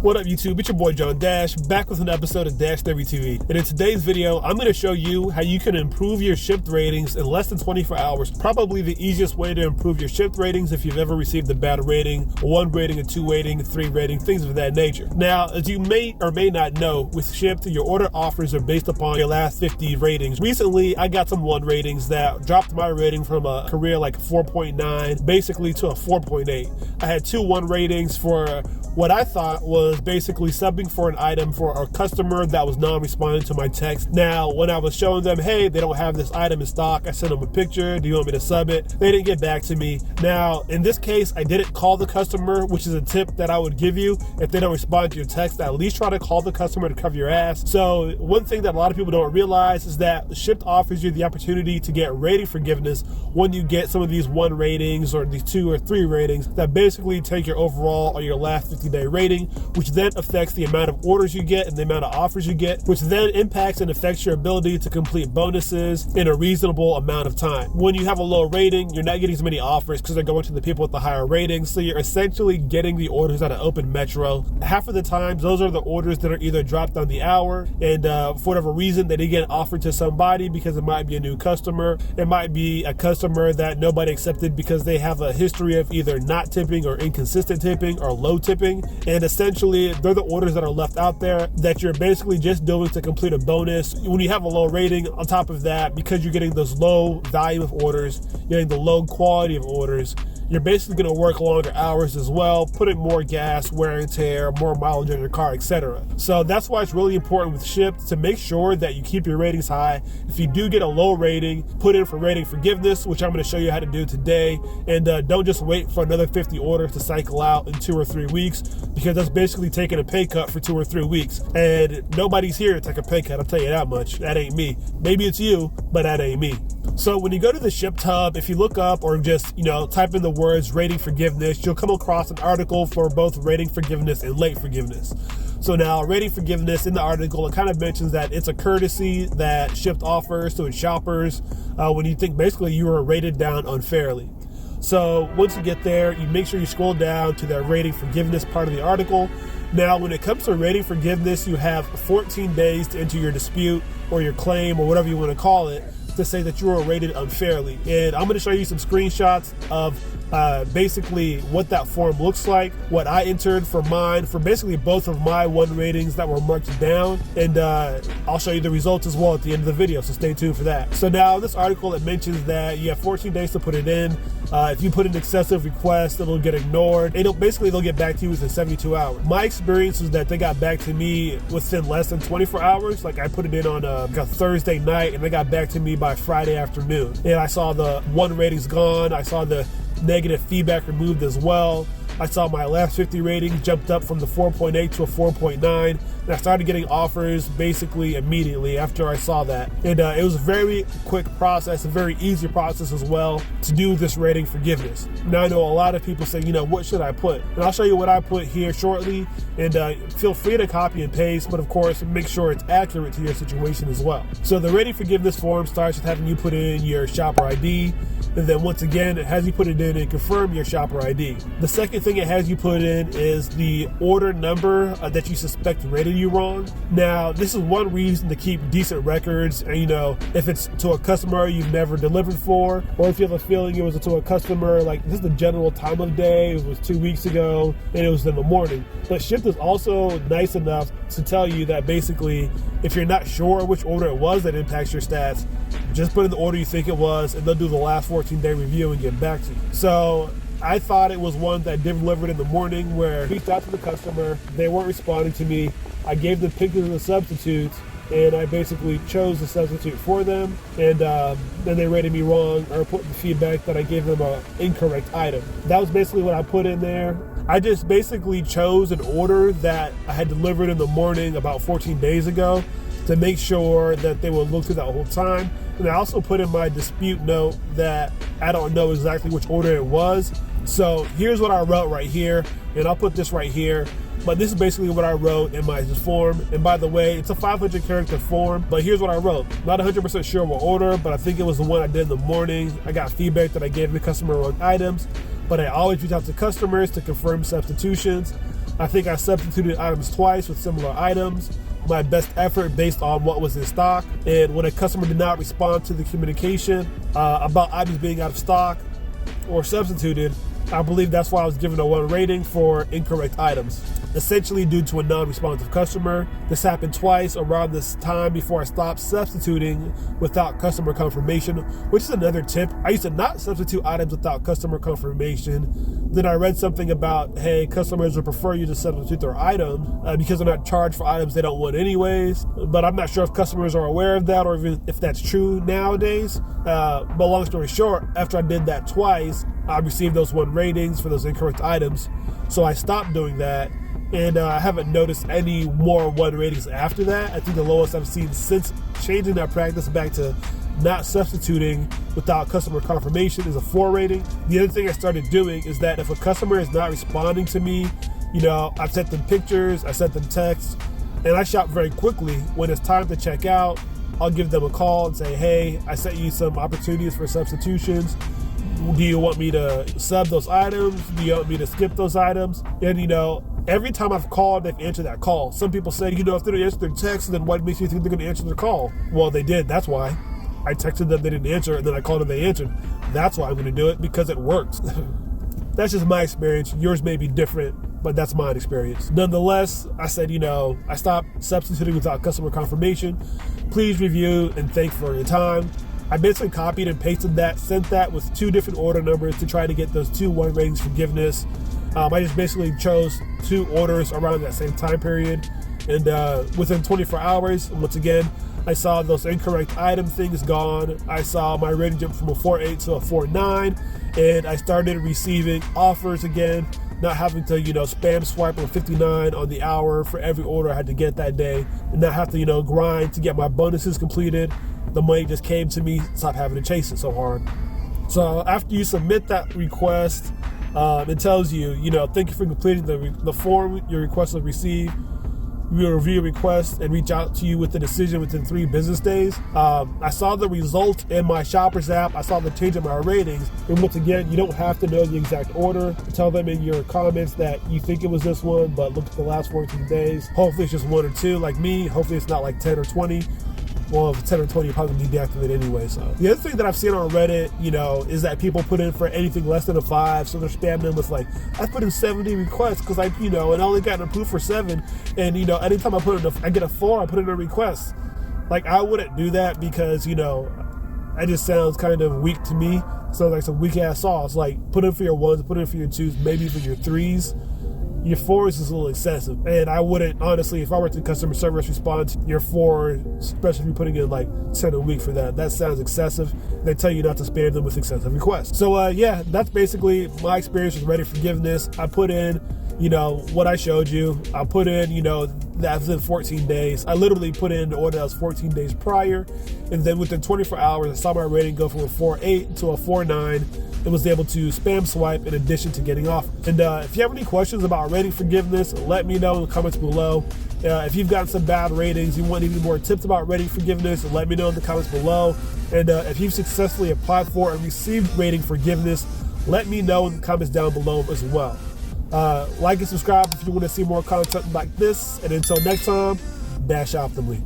What up YouTube, it's your boy John Dash, back with an episode of Dash Theory TV. And in today's video, I'm going to show you how you can improve your Shipt ratings in less than 24 hours. Probably the easiest way to improve your Shipt ratings if you've ever received a bad rating, a 1 rating, a 2 rating, a 3 rating, things of that nature. Now, as you may or may not know, with Shipt, your order offers are based upon your last 50 ratings. Recently, I got some 1 ratings that dropped my rating from a career like 4.9 basically to a 4.8. I had 2 1 ratings for what I thought was basically subbing for an item for a customer that was non-responding to my text. Now, when I was showing them, hey, they don't have this item in stock, I sent them a picture, do you want me to sub it? They didn't get back to me. Now, in this case, I didn't call the customer, which is a tip that I would give you. If they don't respond to your text, at least try to call the customer to cover your ass. So one thing that a lot of people don't realize is that Shipt offers you the opportunity to get rating forgiveness when you get some of these 1 ratings or these 2 or 3 ratings that basically take your overall or your last 50-day rating, which then affects the amount of orders you get and the amount of offers you get, which then impacts and affects your ability to complete bonuses in a reasonable amount of time. When you have a low rating, you're not getting as many offers because they're going to the people with the higher ratings, so you're essentially getting the orders at an open metro. Half of the times, those are the orders that are either dropped on the hour, and for whatever reason, they didn't get offered to somebody because it might be a new customer. It might be a customer that nobody accepted because they have a history of either not tipping or inconsistent tipping or low tipping. And essentially, they're the orders that are left out there that you're basically just doing to complete a bonus. When you have a low rating, on top of that, because you're getting those low volume of orders, you're getting the low quality of orders, you're basically going to work longer hours as well, put in more gas, wear and tear, more mileage on your car, etc. So that's why it's really important with Shipt to make sure that you keep your ratings high. If you do get a low rating, put in for rating forgiveness, which I'm going to show you how to do today. And don't just wait for another 50 orders to cycle out in 2 or 3 weeks, because that's basically taking a pay cut for 2 or 3 weeks. And nobody's here to take a pay cut, I'll tell you that much. That ain't me. Maybe it's you, but that ain't me. So when you go to the Shipt hub, if you look up or just, type in the words rating forgiveness, you'll come across an article for both rating forgiveness and late forgiveness. So now, rating forgiveness, in the article, it kind of mentions that it's a courtesy that Shipt offers to its shoppers when you think basically you were rated down unfairly. So once you get there, you make sure you scroll down to that rating forgiveness part of the article. Now, when it comes to rating forgiveness, you have 14 days to enter your dispute or your claim or whatever you want to call it to say that you were rated unfairly. And I'm going to show you some screenshots of basically what that form looks like, what I entered for mine, for basically both of my 1 ratings that were marked down, and I'll show you the results as well at the end of the video, so stay tuned for that. So now, in this article, it mentions that you have 14 days to put it in. If you put an excessive request, it'll get ignored. They'll get back to you within 72 hours. My experience was that they got back to me within less than 24 hours. Like, I put it in on a Thursday night, and they got back to me by Friday afternoon. And I saw the 1 ratings gone. I saw the negative feedback removed as well. I saw my last 50 ratings jumped up from the 4.8 to a 4.9, and I started getting offers basically immediately after I saw that. And it was a very quick process, a very easy process as well to do this rating forgiveness. Now, I know a lot of people say, what should I put? And I'll show you what I put here shortly, and feel free to copy and paste, but of course, make sure it's accurate to your situation as well. So the rating forgiveness form starts with having you put in your shopper ID, and then once again, it has you put it in and confirm your shopper ID. The second thing it has you put in is the order number that you suspect rated you wrong. Now, this is one reason to keep decent records, and if it's to a customer you've never delivered for, or if you have a feeling it was to a customer, like this is the general time of day, it was 2 weeks ago, and it was in the morning. But Shipt is also nice enough to tell you that basically, if you're not sure which order it was that impacts your stats, just put in the order you think it was, and they'll do the last 14-day review and get back to you. So I thought it was one that delivered in the morning, where I reached out to the customer, they weren't responding to me. I gave them pictures of the substitutes, and I basically chose the substitute for them, and then they rated me wrong or put the feedback that I gave them an incorrect item. That was basically what I put in there. I just basically chose an order that I had delivered in the morning about 14 days ago to make sure that they would look through that whole time. And I also put in my dispute note that I don't know exactly which order it was. So here's what I wrote right here, and I'll put this right here. But this is basically what I wrote in my form. And by the way, it's a 500 character form, but here's what I wrote. Not 100% sure what order, but I think it was the one I did in the morning. I got feedback that I gave the customer wrong items, but I always reach out to customers to confirm substitutions. I think I substituted items twice with similar items. My best effort based on what was in stock. And when a customer did not respond to the communication about items being out of stock or substituted, I believe that's why I was given a 1 rating for incorrect items, essentially due to a non-responsive customer. This happened twice around this time before I stopped substituting without customer confirmation, which is another tip. I used to not substitute items without customer confirmation. Then I read something about, hey, customers would prefer you to substitute their items because they're not charged for items they don't want anyways. But I'm not sure if customers are aware of that or even if that's true nowadays. But long story short, after I did that twice, I received those 1 ratings for those incorrect items. So I stopped doing that, and I haven't noticed any more 1 ratings after that. I think the lowest I've seen since changing that practice back to not substituting without customer confirmation is a 4 rating. The other thing I started doing is that if a customer is not responding to me, I've sent them pictures, I sent them texts, and I shop very quickly. When it's time to check out, I'll give them a call and say, hey, I sent you some opportunities for substitutions. Do you want me to sub those items? Do you want me to skip those items? And every time I've called, they've answered that call. Some people say, if they don't answer their text, then what makes you think they're going to answer their call? Well, they did. That's why. I texted them, they didn't answer, and then I called them, they answered. That's why I'm going to do it, because it works. That's just my experience. Yours may be different, but that's my experience. Nonetheless, I said, I stopped substituting without customer confirmation. Please review and thank for your time. I basically copied and pasted that, sent that with 2 different order numbers to try to get those 2 1 ratings forgiveness. I just basically chose 2 orders around that same time period. And within 24 hours, once again, I saw those incorrect item things gone. I saw my rating jump from a 4.8 to a 4.9, and I started receiving offers again, not having to, spam swipe on 59 on the hour for every order I had to get that day, and not have to, grind to get my bonuses completed. The money just came to me, stop having to chase it so hard. So after you submit that request, it tells you, thank you for completing the form your request will receive. We will review your request and reach out to you with the decision within 3 business days. I saw the result in my Shoppers app. I saw the change in my ratings. And once again, you don't have to know the exact order. Tell them in your comments that you think it was this one, but look at the last 14 days. Hopefully it's just 1 or 2 like me. Hopefully it's not like 10 or 20. Well, if it's 10 or 20, you'll probably be deactivated anyway. So the other thing that I've seen on Reddit, is that people put in for anything less than a 5. So they're spamming with like, I put in 70 requests because and I only got approved for 7. And, anytime I get a 4, I put in a request. Like, I wouldn't do that because, that just sounds kind of weak to me. Sounds like some weak ass sauce. Like, put in for your 1s, put in for your 2s, maybe for your 3s. Your 4s is a little excessive, and I wouldn't, honestly, if I were to customer service response, your 4, especially if you're putting in like 10 a week for that sounds excessive. They tell you not to spam them with excessive requests. So that's basically my experience with Ready Forgiveness. I put in, what I showed you. I put in, that within 14 days. I literally put in the order that was 14 days prior, and then within 24 hours, I saw my rating go from a 4.8 to a 4.9. And was able to spam swipe in addition to getting off. And if you have any questions about rating forgiveness, let me know in the comments below. If you've gotten some bad ratings, you want any more tips about rating forgiveness, let me know in the comments below. And if you've successfully applied for and received rating forgiveness, let me know in the comments down below as well. Like and subscribe if you want to see more content like this. And until next time, dash optimally.